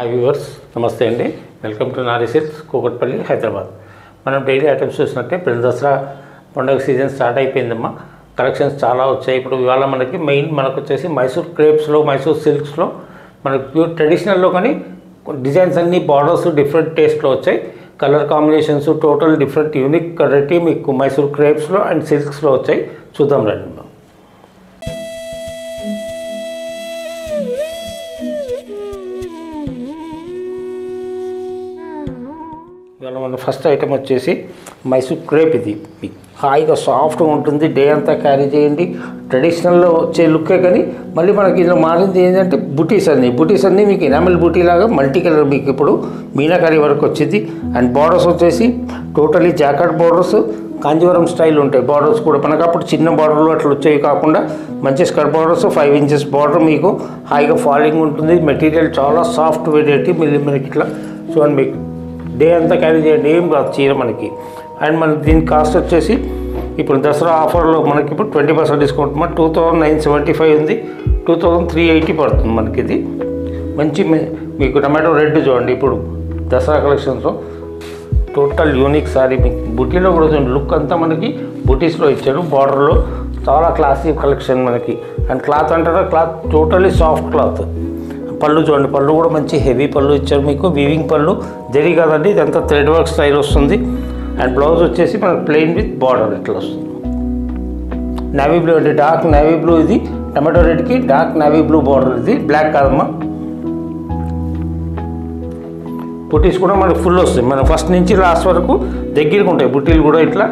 Hi viewers, నమస్తే అండి. Welcome to Nari silks, Kukatpally, Hyderabad. మనం డైలీ ఐటమ్స్ చూసినట్టే ఇప్పుడు దసరా పండుగ సీజన్ స్టార్ట్ అయిపోయిందమ్మా. కలెక్షన్స్ చాలా వచ్చాయి. ఇప్పుడు ఇవాళ మనకు వచ్చేసి మైసూర్ క్రేప్స్లో, మైసూర్ సిల్క్స్లో మనకు ప్యూర్ ట్రెడిషనల్లో కానీ డిజైన్స్ అన్నీ బార్డర్స్ డిఫరెంట్ టేస్ట్లో వచ్చాయి. Colour combinations total different unique variety మీకు మైసూర్ క్రేప్స్లో అండ్ సిల్క్స్లో వచ్చాయి. చూద్దాం రండి. ఇవాళ మన ఫస్ట్ ఐటమ్ వచ్చేసి మైసూర్ క్రేప్. ఇది హాయిగా సాఫ్ట్గా ఉంటుంది, డే అంతా క్యారీ చేయండి. ట్రెడిషనల్లో వచ్చే లుక్కే కానీ మళ్ళీ మనకి ఇందులో మారింది ఏంటంటే బుటీస్ అన్నీ మీకు ఎనామిల్ బుటీ లాగా మల్టీ కలర్ మీకు ఇప్పుడు మీనాకరీ వరకు వచ్చింది. అండ్ బార్డర్స్ వచ్చేసి totally jacket borders, Kanjeevaram style ఉంటాయి. బార్డర్స్ కూడా మనకు అప్పుడు చిన్న బార్డర్లు అట్లా వచ్చేవి కాకుండా మంచి స్కర్ట్ బార్డర్స్, 5 ఇంచెస్ బార్డర్ మీకు హాయిగా ఫాలింగ్ ఉంటుంది. మెటీరియల్ చాలా సాఫ్ట్ వెరైటీ. మనకి ఇట్లా చూడండి, మీకు డే అంతా క్యారీ చేయండి, ఏం కాదు చీర మనకి. అండ్ మనకి దీని కాస్ట్ వచ్చేసి ఇప్పుడు దసరా ఆఫర్లో మనకి ఇప్పుడు 20% డిస్కౌంట్ 2975 ఉంది, 2380 పడుతుంది మనకి. ఇది మంచి మీకు టమాటో రెడ్ చూడండి. ఇప్పుడు దసరా కలెక్షన్స్లో టోటల్ యూనిక్ సారీ. మీకు బుటీలో కూడా చూడండి, లుక్ అంతా మనకి బుటీస్లో ఇచ్చారు. బార్డర్లో చాలా క్లాసిక్ కలెక్షన్ మనకి. అండ్ క్లాత్ అంటారా, క్లాత్ టోటలీ సాఫ్ట్ క్లాత్. పళ్ళు చూడండి, పళ్ళు కూడా మంచి హెవీ పళ్ళు ఇచ్చారు మీకు. వీవింగ్ పళ్ళు జరీ కాదండి, ఇదంతా థ్రెడ్ వర్క్ స్టైల్ వస్తుంది. అండ్ బ్లౌజ్ వచ్చేసి మనకు ప్లెయిన్ విత్ బార్డర్ ఇట్లా వస్తుంది. నేవీ బ్లూ అంటే డార్క్ నేవీ బ్లూ. ఇది టమాటో రెడ్కి డార్క్ నేవీ బ్లూ బార్డర్. ఇది బ్లాక్ కాదమ్మా. బుటీస్ కూడా మనకు ఫుల్ వస్తాయి. మనం ఫస్ట్ నుంచి లాస్ట్ వరకు దగ్గరగా ఉంటాయి బుటీలు కూడా ఇట్లా.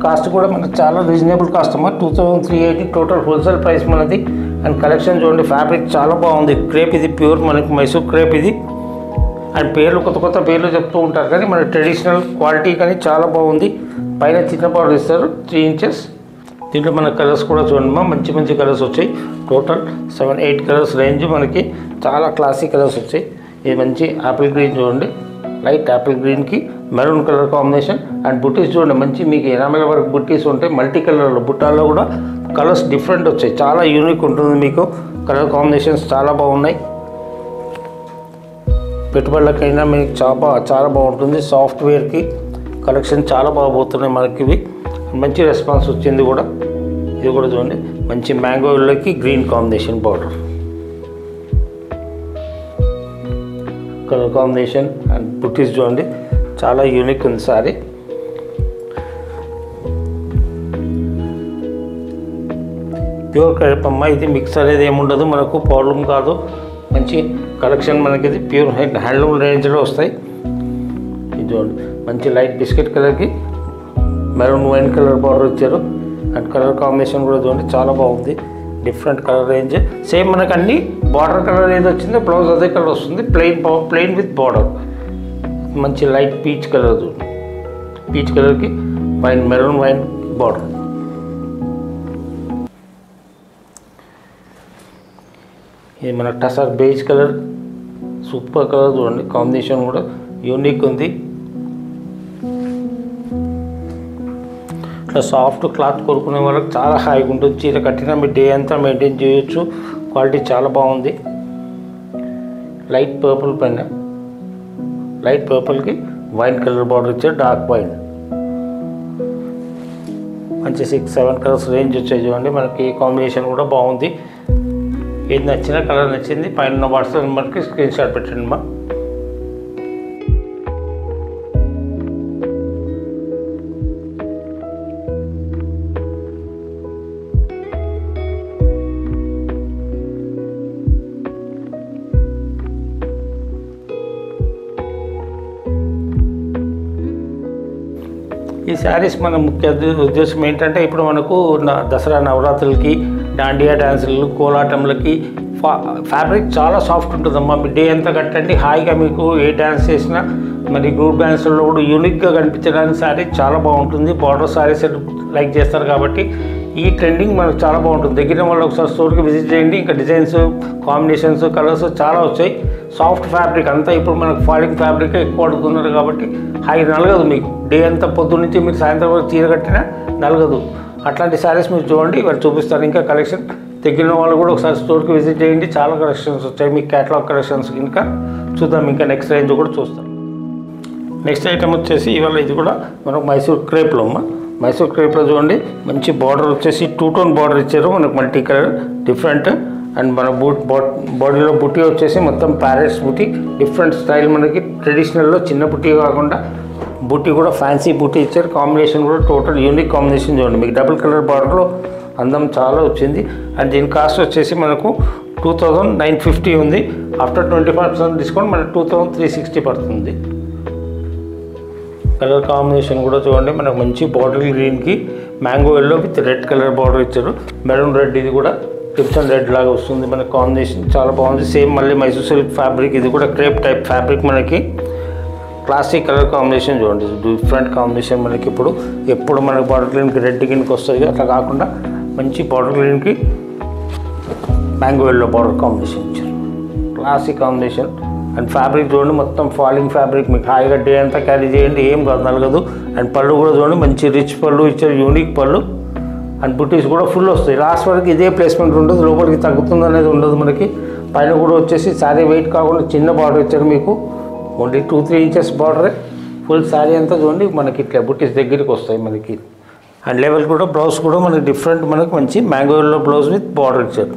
కాస్ట్ కూడా మనకు చాలా రీజనబుల్ కాస్ట్ అమ్మా, 2380 టోటల్ హోల్సేల్ ప్రైస్ మనది. అండ్ కలెక్షన్ చూడండి, ఫ్యాబ్రిక్ చాలా బాగుంది. క్రేప్ ఇది ప్యూర్ మనకి మైసూర్ క్రేప్ ఇది. అండ్ పేర్లు కొత్త పేర్లు చెప్తూ ఉంటారు కానీ మన ట్రెడిషనల్ క్వాలిటీ కానీ చాలా బాగుంది. పైన చిన్న బార్డర్ ఇస్తారు 3 ఇంచెస్. దీంట్లో మన కలర్స్ కూడా చూడండి మా, మంచి కలర్స్ వచ్చాయి. టోటల్ 7-8 కలర్స్ రేంజ్ మనకి. చాలా క్లాసిక్ కలర్స్ వచ్చాయి. ఇది మంచి యాపిల్ గ్రీన్ చూడండి, లైట్ యాపిల్ గ్రీన్కి మెరూన్ కలర్ కాంబినేషన్. అండ్ బుట్టీస్ చూడండి, మంచి మీకు ఎనామిల్ వరకు బుట్టీస్ ఉంటాయి. మల్టీ కలర్లో బుట్టాల్లో కూడా కలర్స్ డిఫరెంట్ వచ్చాయి. చాలా యూనిక్ ఉంటుంది మీకు. కలర్ కాంబినేషన్స్ చాలా బాగున్నాయి. పెట్టుబడులకైనా మీకు చాలా బాగుంటుంది. సాఫ్ట్వేర్కి కలెక్షన్ చాలా బాగుపోతున్నాయి మనకి. ఇవి మంచి రెస్పాన్స్ వచ్చింది కూడా. ఇది కూడా చూడండి, మంచి మ్యాంగోలకి green combination border colour combination. And బుట్టీస్ చూడండి, చాలా యూనిక్ ఉంది సారీ. ప్యూర్ క్రేప్ అమ్మ. ఇది మిక్స్ అనేది ఏముండదు మనకు, ప్రాబ్లం కాదు. మంచి కలెక్షన్ మనకి. ఇది ప్యూర్ హ్యాండ్లూమ్ రేంజ్లో వస్తాయి. ఇది చూడండి, మంచి లైట్ బిస్కెట్ కలర్కి మెరూన్ వైన్ కలర్ బార్డర్ ఇచ్చారు. అండ్ కలర్ కాంబినేషన్ కూడా చూడండి, చాలా బాగుంది. Different colour range. సేమ్ మనకు అన్ని బార్డర్ కలర్ ఏది వచ్చిందో బ్లౌజ్ అదే కలర్ వస్తుంది. Plain with border. మంచి లైట్ పీచ్ కలర్ చూడండి, పీచ్ కలర్కి మెరూన్ వైన్ బార్డర్. ఇది మన tussar beige colour, super colour చూడండి. కాంబినేషన్ కూడా యూనిక్ ఉంది. ఇట్లా సాఫ్ట్ క్లాత్ కోరుకునే వాళ్ళకి చాలా హాయిగా ఉంటుంది. చీర కట్టినా మీరు డే అంతా మెయింటైన్ చేయొచ్చు. క్వాలిటీ చాలా బాగుంది. లైట్ పర్పుల్ పైన లైట్ పర్పుల్కి వైన్ కలర్ బార్డర్ ఇచ్చారు, డార్క్ వైన్. మంచి 6-7 కలర్స్ రేంజ్ వచ్చాయి చూడండి మనకి. కాంబినేషన్ కూడా బాగుంది. ఏది నచ్చిన కలర్ నచ్చింది పైన వాట్సాప్ నెంబర్కి స్క్రీన్ షాట్ పెట్టండి మా. ఈ శారీస్ మన ముఖ్య ఉద్దేశం ఏంటంటే, ఇప్పుడు మనకు దసరా నవరాత్రులకి, దాండియా డ్యాన్సులు, కోలాటంలకి ఫ్యాబ్రిక్ చాలా సాఫ్ట్ ఉంటుందమ్మా. మీ డే అంతా కట్టండి హాయిగా. మీకు ఏ డ్యాన్స్ చేసినా మరి గ్రూప్ డ్యాన్స్లో కూడా యూనిక్గా కనిపించడానికి శారీ చాలా బాగుంటుంది. బార్డర్ శారీస్ లైక్ చేస్తారు కాబట్టి ఈ ట్రెండింగ్ మనకు చాలా బాగుంటుంది. దగ్గర వాళ్ళు ఒకసారి స్టోర్కి విజిట్ చేయండి. ఇంకా డిజైన్స్, కాంబినేషన్స్, కలర్స్ చాలా వచ్చాయి. సాఫ్ట్ ఫ్యాబ్రిక్ అంతా ఇప్పుడు మనకు ఫాలింగ్ ఫ్యాబ్రిక్ ఎక్కువ అడుగుతున్నారు కాబట్టి హాయి నలగదు మీకు. డే అంతా పొద్దున్న నుంచి మీరు సాయంత్రం వరకు చీర కట్టినా నలగదు. అట్లాంటి శారీస్ మీరు చూడండి, వాళ్ళు చూపిస్తారు ఇంకా కలెక్షన్. తగ్గిన వాళ్ళు కూడా ఒకసారి స్టోర్కి విజిట్ చేయండి. చాలా కలెక్షన్స్ వచ్చాయి. మీకు క్యాటలాగ్ కలెక్షన్స్ ఇంకా చూద్దాం. ఇంకా నెక్స్ట్ రేంజ్ కూడా చూస్తాం. నెక్స్ట్ ఐటమ్ వచ్చేసి ఇవాళ ఇది కూడా మనకు మైసూర్ క్రేప్లో మైసూర్ క్రేప్లో చూడండి మంచి బార్డర్ వచ్చేసి 2 టోన్ బార్డర్ ఇచ్చారు మనకు, మల్టీ కలర్ డిఫరెంట్. అండ్ మన బాడీలో బుట్టి వచ్చేసి మొత్తం ప్యారెట్స్ బుట్టి, డిఫరెంట్ స్టైల్ మనకి ట్రెడిషనల్లో చిన్న బుట్టి కాకుండా బుట్టి కూడా ఫ్యాన్సీ బుట్టి ఇచ్చారు. కాంబినేషన్ కూడా టోటల్ యూనిక్ కాంబినేషన్ చూడండి. మీకు డబుల్ కలర్ బార్డర్లో అందం చాలా వచ్చింది. అండ్ దీని కాస్ట్ వచ్చేసి మనకు 2950 ఉంది. ఆఫ్టర్ 25% డిస్కౌంట్ మనకు 2360 పడుతుంది. కలర్ కాంబినేషన్ కూడా చూడండి మనకు మంచి బాటిల్ గ్రీన్కి mango yellow with red colour border ఇచ్చారు. మెరూన్ రెడ్ ఇది కూడా క్రిప్సన్ రెడ్ లాగా వస్తుంది మనకు. కాంబినేషన్ చాలా బాగుంది. సేమ్ మళ్ళీ మైసూర్ సిల్క్ ఫ్యాబ్రిక్, ఇది కూడా క్రేప్ టైప్ ఫ్యాబ్రిక్ మనకి. క్లాసిక్ కలర్ కాంబినేషన్ చూడండి, డిఫరెంట్ కాంబినేషన్ మనకి. ఎప్పుడు మనకు బాటిల్ గ్రీన్కి రెడ్ గ్రీన్కి వస్తుంది, అట్లా కాకుండా మంచి బాటిల్ గ్రీన్కి మ్యాంగో ఎల్లో బార్డర్ కాంబినేషన్ ఇచ్చారు. Classic combination. అండ్ ఫ్యాబ్రిక్ చూడండి మొత్తం ఫాలింగ్ ఫ్యాబ్రిక్, మీకు హాయిగా డే అంతా క్యారీ చేయండి, ఏం కాదు నలగదు. అండ్ పళ్ళు కూడా చూడండి మంచి రిచ్ పళ్ళు ఇచ్చారు, యూనిక్ పళ్ళు. అండ్ బుటీస్ కూడా ఫుల్ వస్తాయి. లాస్ట్ వరకు ఇదే ప్లేస్మెంట్ ఉంటుంది, లోపలికి తగ్గుతుంది అనేది ఉండదు మనకి. పైన కూడా వచ్చేసి శారీ వెయిట్ కాకుండా చిన్న బార్డర్ ఇచ్చారు మీకు, ఓన్లీ 2-3 ఇంచెస్ బార్డరే. ఫుల్ శారీ అంతా చూడండి మనకి ఇట్లా బుటీస్ దగ్గరికి వస్తాయి మనకి. అండ్ లెవెల్ కూడా బ్లౌజ్ కూడా మనకి డిఫరెంట్, మనకి మంచి మ్యాంగోలో బ్లౌజ్ విత్ బార్డర్ ఇచ్చారు.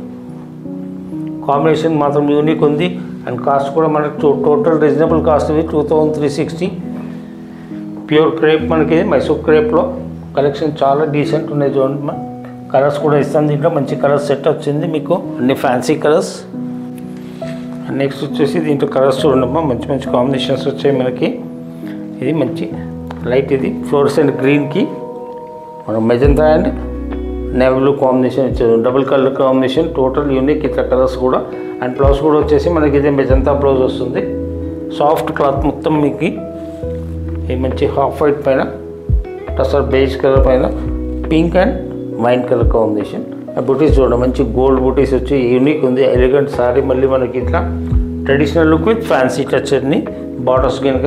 కాంబినేషన్ మాత్రం యూనిక్ ఉంది. అండ్ కాస్ట్ కూడా మనకి టోటల్ రీజనబుల్ కాస్ట్ ఇది 2360. ప్యూర్ క్రేప్ మనకి మైసూర్ క్రేప్లో కలెక్షన్ చాలా డీసెంట్ ఉన్నాయి చూడండి. కలర్స్ కూడా ఇస్తాను, దీంట్లో మంచి కలర్స్ సెట్ వచ్చింది మీకు, అన్ని ఫ్యాన్సీ కలర్స్. అండ్ నెక్స్ట్ వచ్చేసి దీంట్లో కలర్స్ చూడండి మంచి మంచి కాంబినేషన్స్ వచ్చాయి మనకి. ఇది మంచి లైట్, ఇది ఫ్లోరసెంట్ గ్రీన్కి మనం magenta and navy blue combination ఇచ్చారు. Double colour combination, total unique ఇట్లా కలర్స్ కూడా. అండ్ బ్లౌజ్ కూడా వచ్చేసి మనకి ఇదే మెజంతా బ్లౌజ్ వస్తుంది. సాఫ్ట్ క్లాత్ మొత్తం మీకు. ఇది మంచి హాఫ్ వైట్ పైన టసర్ బేజ్ కలర్ పైన pink and wine colour combination. బుటీస్ చూడండి మంచి గోల్డ్ బుటీస్ వచ్చి యూనిక్ ఉంది. ఎలిగెంట్ సారీ మళ్ళీ మనకి ఇట్లా traditional look with fancy touch అన్ని బార్డర్స్ కనుక.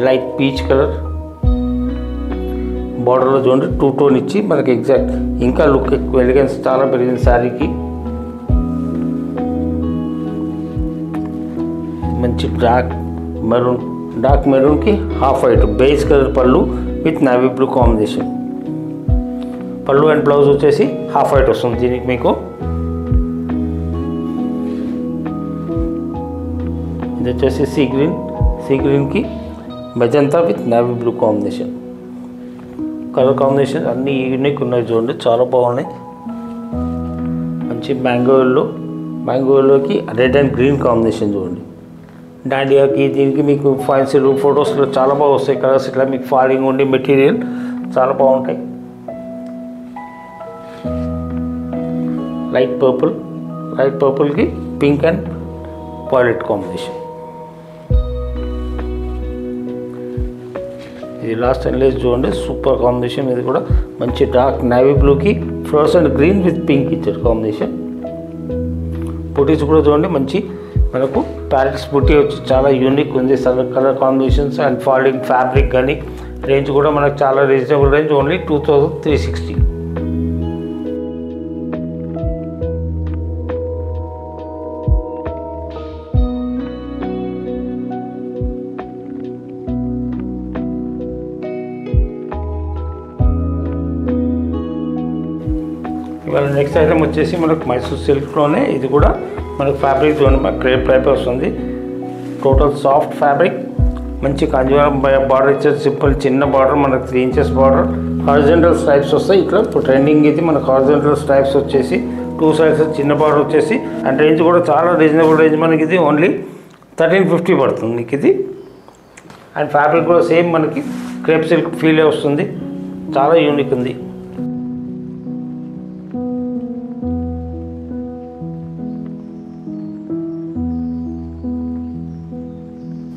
లైట్ పీచ్ కలర్ బార్డర్లో చూడండి 2 టోన్ ఇచ్చి మనకి ఎగ్జాక్ట్ ఇంకా లుక్ ఎక్కువ ఎలిగెన్స్ చాలా పెరిగింది శారీకి. మంచి డార్క్ మెరూన్కి హాఫ్ వైట్ బేస్ కలర్ పళ్ళు విత్ నేవీ బ్లూ కాంబినేషన్. పళ్ళు అండ్ బ్లౌజ్ వచ్చేసి హాఫ్ వైట్ వస్తుంది దీనికి మీకు. ఇది వచ్చేసి సీ గ్రీన్కి magenta with navy blue combination. Colour combination అన్నీ యూనిక్ ఉన్నాయి చూడండి, చాలా బాగున్నాయి. మంచి మ్యాంగోలోకి రెడ్ అండ్ గ్రీన్ కాంబినేషన్ చూడండి. డాండియాకి దీనికి మీకు ఫ్యాన్సీలు ఫొటోస్లో చాలా బాగా వస్తాయి కలర్స్. ఇట్లా మీకు ఫాలింగ్ ఉండి మెటీరియల్ చాలా బాగుంటాయి. లైట్ పర్పుల్కి పింక్ అండ్ వాయిలెట్ కాంబినేషన్. ఇది లాస్ట్ అండ్ లేస్ చూడండి సూపర్ కాంబినేషన్. ఇది కూడా మంచి డార్క్ నేవీ బ్లూకి ఫ్లోరసెంట్ గ్రీన్ విత్ పింక్ ఇచ్చారు కాంబినేషన్. బుటీస్ కూడా చూడండి మంచి మనకు ప్యారెట్స్ బుటీ వచ్చి చాలా యూనిక్ ఉంది. Colour combinations and falling fabric కానీ రేంజ్ కూడా మనకు చాలా రీజనబుల్ రేంజ్, ఓన్లీ 2360. ఇవాళ నెక్స్ట్ ఐటమ్ వచ్చేసి మనకు మైసూర్ సిల్క్లోనే ఇది కూడా మనకు ఫ్యాబ్రిక్ చూడండి క్రేప్ టైప్ వస్తుంది. టోటల్ సాఫ్ట్ ఫ్యాబ్రిక్, మంచి కాంజీవరం బార్డర్ ఇచ్చేసి సింపుల్ చిన్న బార్డర్ మనకు 3 ఇంచెస్ బార్డర్. హారిజంటల్ స్ట్రైప్స్ వస్తాయి ఇట్లా. ఇప్పుడు ట్రెండింగ్ ఇది మనకు హారిజంటల్ స్ట్రైప్స్ వచ్చేసి 2 సైడ్స్ చిన్న బార్డర్ వచ్చేసి. అండ్ రేంజ్ కూడా చాలా రీజనబుల్ రేంజ్ మనకి. ఇది ఓన్లీ 1350 పడుతుంది మీకు ఇది. అండ్ ఫ్యాబ్రిక్ కూడా సేమ్ మనకి క్రేప్ సిల్క్ ఫీలే వస్తుంది, చాలా యూనిక్ ఉంది.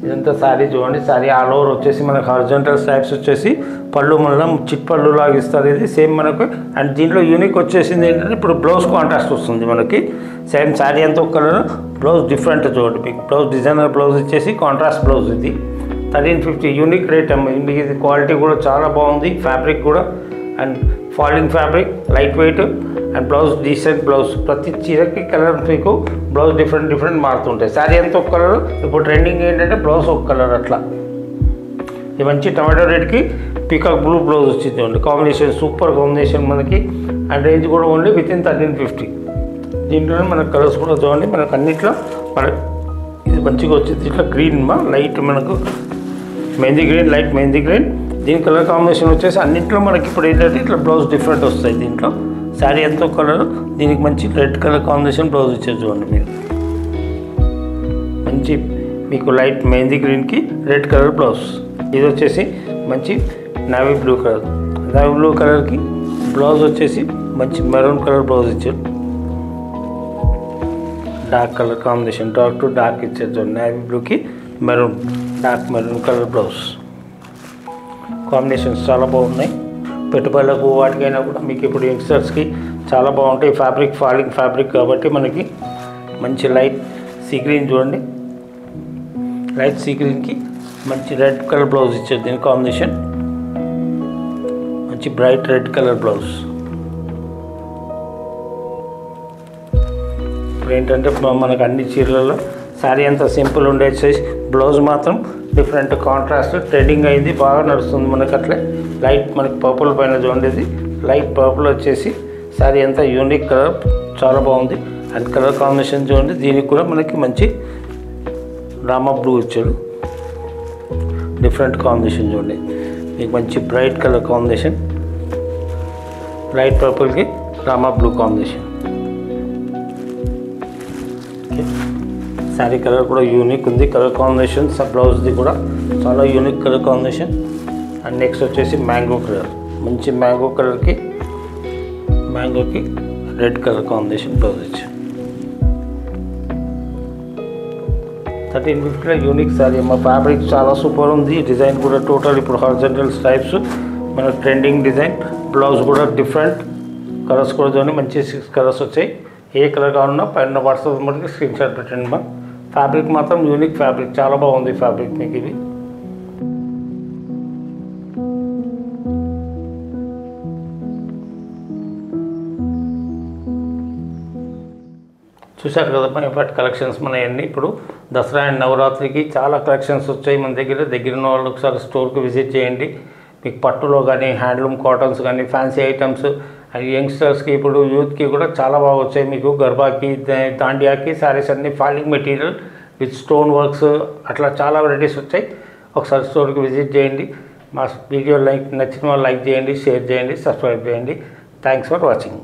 ఇదంతా శారీ చూడండి. శారీ ఆల్ ఓవర్ వచ్చేసి మనకు హారిజంటల్ స్ట్రైప్స్ వచ్చేసి పళ్ళు మనం చిట్ పళ్ళు లాగా ఇస్తారు. ఇది సేమ్ మనకు. అండ్ దీంట్లో యూనిక్ వచ్చేసింది ఏంటంటే ఇప్పుడు బ్లౌజ్ కాంట్రాస్ట్ వస్తుంది మనకి. సేమ్ శారీ అంతా ఒక కలర్, బ్లౌజ్ డిఫరెంట్ చూడండి. మీకు బ్లౌజ్ డిజైనర్ బ్లౌజ్ ఇచ్చేసి కాంట్రాస్ట్ బ్లౌజ్. ఇది 1350 యూనిక్ రేట్ అమ్మ. ఇది క్వాలిటీ కూడా చాలా బాగుంది, ఫ్యాబ్రిక్ కూడా. And falling fabric, light weight and blouse decent blouse. ప్రతి చీరకి కలర్ మీకు బ్లౌజ్ డిఫరెంట్ మారుతుంటాయి. శారీ అంతా ఒక కలర్, ఇప్పుడు ట్రెండింగ్ ఏంటంటే బ్లౌజ్ ఒక కలర్. అట్లా ఈ మంచి టమాటో రెడ్కి పీకాక్ బ్లూ బ్లౌజ్ వచ్చింది చూడండి. కాంబినేషన్ సూపర్ కాంబినేషన్ మనకి. అండ్ రేంజ్ కూడా ఓన్లీ విత్ ఇన్ 1350. దీంట్లోనే మనకు కలర్స్ కూడా చూడండి. మనకు అన్నిట్లో ఇది మంచిగా వచ్చింది. ఇట్లా గ్రీన్ లైట్ మనకు mehndi green, light mehndi green. దీని కలర్ కాంబినేషన్ వచ్చేసి అన్నింటిలో మనకి ఇప్పుడు ఏంటంటే ఇట్లా బ్లౌజ్ డిఫరెంట్ వస్తాయి. దీంట్లో శారీ ఎంతో కలర్, దీనికి మంచి రెడ్ కలర్ కాంబినేషన్ బ్లౌజ్ ఇచ్చేది చూడండి మీరు. మంచి మీకు లైట్ మెహందీ గ్రీన్కి రెడ్ కలర్ బ్లౌజ్. ఇది వచ్చేసి మంచి navy blue colour. Navy blue కలర్కి బ్లౌజ్ వచ్చేసి మంచి మెరూన్ కలర్ బ్లౌజ్ ఇచ్చారు. Dark colour combination, dark to dark ఇచ్చారు చూడండి. నావీ బ్లూకి maroon, dark maroon colour blouse. Combinations చాలా బాగున్నాయి. పెట్టుబడులకు వాటికైనా కూడా మీకు ఇప్పుడు యంగ్స్టర్స్కి చాలా బాగుంటాయి. ఫ్యాబ్రిక్ ఫాలింగ్ ఫ్యాబ్రిక్ కాబట్టి మనకి మంచి లైట్ సీ గ్రీన్ చూడండి. లైట్ సీ గ్రీన్కి మంచి రెడ్ కలర్ బ్లౌజ్ ఇచ్చారు. దీని కాంబినేషన్ మంచి బ్రైట్ రెడ్ కలర్ బ్లౌజ్. ఇప్పుడు ఏంటంటే మనకు అన్ని చీరలలో శారీ అంతా సింపుల్ ఉండేసి బ్లౌజ్ మాత్రం డిఫరెంట్ కాంట్రాస్ట్ ట్రెండింగ్ అయింది, బాగా నడుస్తుంది మనకు. అట్లే లైట్ మనకి పర్పుల్ పైన చూడండి. లైట్ పర్పుల్ వచ్చేసి శారీ అంతా యూనిక్ కలర్, చాలా బాగుంది. అండ్ కలర్ కాంబినేషన్ చూడండి. దీనికి కూడా మనకి మంచి రామా బ్లూ ఇచ్చాడు. డిఫరెంట్ కాంబినేషన్ చూడండి. మీకు మంచి బ్రైట్ కలర్ కాంబినేషన్, లైట్ పర్పుల్కి Rama blue combination. Sari colour కూడా యూనిక్ ఉంది. కలర్ కాంబినేషన్ బ్లౌజ్ది కూడా చాలా unique colour combination. And next వచ్చేసి మ్యాంగో కలర్. మంచి మ్యాంగో కలర్కి మ్యాంగోకి రెడ్ కలర్ కాంబినేషన్ బ్లౌజ్ ఇచ్చారు. 1350లో యూనిక్ శారీ. మా ఫ్యాబ్రిక్ చాలా సూపర్ ఉంది. డిజైన్ కూడా టోటల్ ఇప్పుడు హారిజాంటల్ స్ట్రైప్స్ మన ట్రెండింగ్ డిజైన్. బ్లౌజ్ కూడా డిఫరెంట్ కలర్స్ కూడా చూడండి. మంచి 6 కలర్స్ వచ్చాయి. ఏ కలర్ కావాలన్నా పైన వాట్సాప్ నెంబర్కి స్క్రీన్ షాట్ పెట్టండి. మా ఫ్యాబ్రిక్ మాత్రం యూనిక్ ఫ్యాబ్రిక్, చాలా బాగుంది ఫ్యాబ్రిక్ మీకు. ఇది చూశారు కదా ఇప్పటి కలెక్షన్స్ మన అన్నీ. ఇప్పుడు దసరా అండ్ నవరాత్రికి చాలా కలెక్షన్స్ వచ్చాయి మన దగ్గర ఉన్న వాళ్ళు ఒకసారి స్టోర్కి విజిట్ చేయండి. మీకు పట్టులో కానీ, హ్యాండ్లూమ్ కాటన్స్ కానీ, ఫ్యాన్సీ ఐటమ్స్, అండ్ యంగ్స్టర్స్కి ఇప్పుడు యూత్కి కూడా చాలా బాగా వచ్చాయి. మీకు గర్బాకి, దాండియాకి శారీస్ అన్ని falling material with stone works, అట్లా చాలా వెరైటీస్ వచ్చాయి. ఒకసారి స్టోర్కి విజిట్ చేయండి. మా వీడియో నచ్చిన వాళ్ళు లైక్ చేయండి, షేర్ చేయండి, సబ్స్క్రైబ్ చేయండి. Thanks for watching.